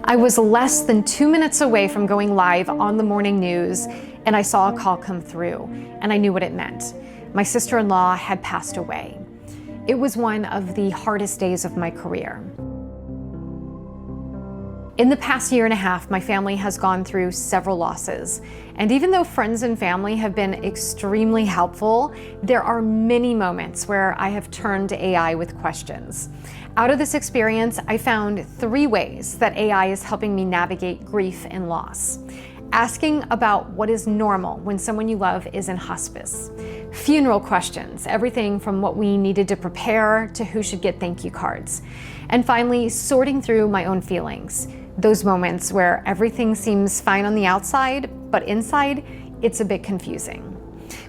I was less than 2 minutes away from going live on the morning news, and I saw a call come through, and I knew what it meant. My sister-in-law had passed away. It was one of the hardest days of my career. In the past year and a half, my family has gone through several losses. And even though friends and family have been extremely helpful, there are many moments where I have turned to AI with questions. Out of this experience, I found 3 ways that AI is helping me navigate grief and loss. Asking about what is normal when someone you love is in hospice. Funeral questions, everything from what we needed to prepare to who should get thank you cards. And finally, sorting through my own feelings. Those moments where everything seems fine on the outside, but inside, it's a bit confusing.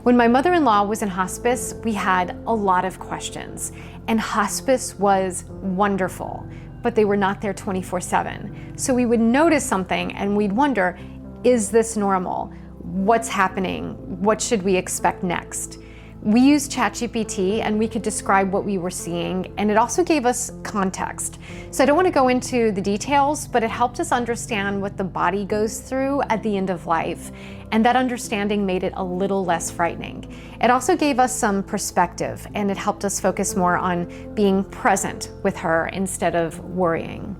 When my mother-in-law was in hospice, we had a lot of questions, and hospice was wonderful, but they were not there 24/7. So we would notice something and we'd wonder, is this normal? What's happening? What should we expect next? We used ChatGPT and we could describe what we were seeing, and it also gave us context. So I don't want to go into the details, but it helped us understand what the body goes through at the end of life, and that understanding made it a little less frightening. It also gave us some perspective, and it helped us focus more on being present with her instead of worrying.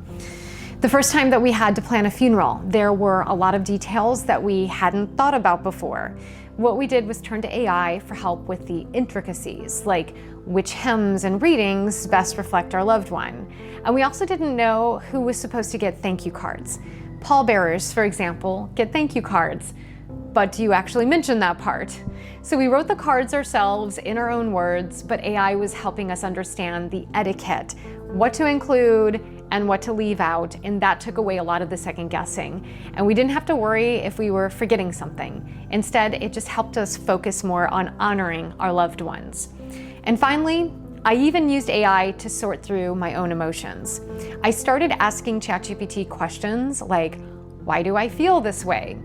The first time that we had to plan a funeral, there were a lot of details that we hadn't thought about before. What we did was turn to AI for help with the intricacies, like which hymns and readings best reflect our loved one. And we also didn't know who was supposed to get thank you cards. Pallbearers, for example, get thank you cards. But do you actually mention that part? So we wrote the cards ourselves in our own words, but AI was helping us understand the etiquette, what to include and what to leave out, and that took away a lot of the second guessing. And we didn't have to worry if we were forgetting something. Instead, it just helped us focus more on honoring our loved ones. And finally, I even used AI to sort through my own emotions. I started asking ChatGPT questions like, why do I feel this way?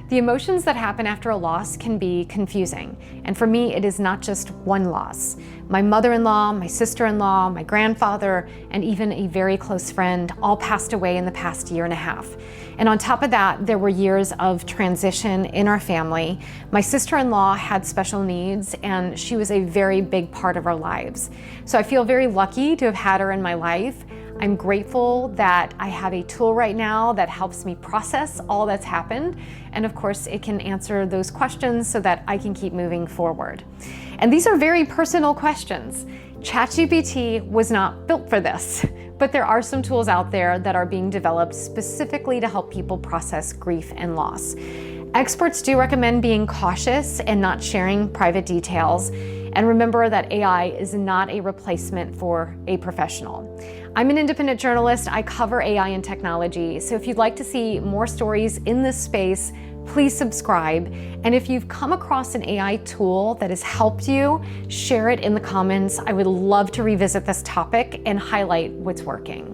The emotions that happen after a loss can be confusing, and for me, it is not just one loss. My mother-in-law, my sister-in-law, my grandfather, and even a very close friend all passed away in the past year and a half. And on top of that, there were years of transition in our family. My sister-in-law had special needs, and she was a very big part of our lives. So I feel very lucky to have had her in my life. I'm grateful that I have a tool right now that helps me process all that's happened. And of course, it can answer those questions so that I can keep moving forward. And these are very personal questions. ChatGPT was not built for this, but there are some tools out there that are being developed specifically to help people process grief and loss. Experts do recommend being cautious and not sharing private details. And remember that AI is not a replacement for a professional. I'm an independent journalist. I cover AI and technology. So if you'd like to see more stories in this space, please subscribe. And if you've come across an AI tool that has helped you, share it in the comments. I would love to revisit this topic and highlight what's working.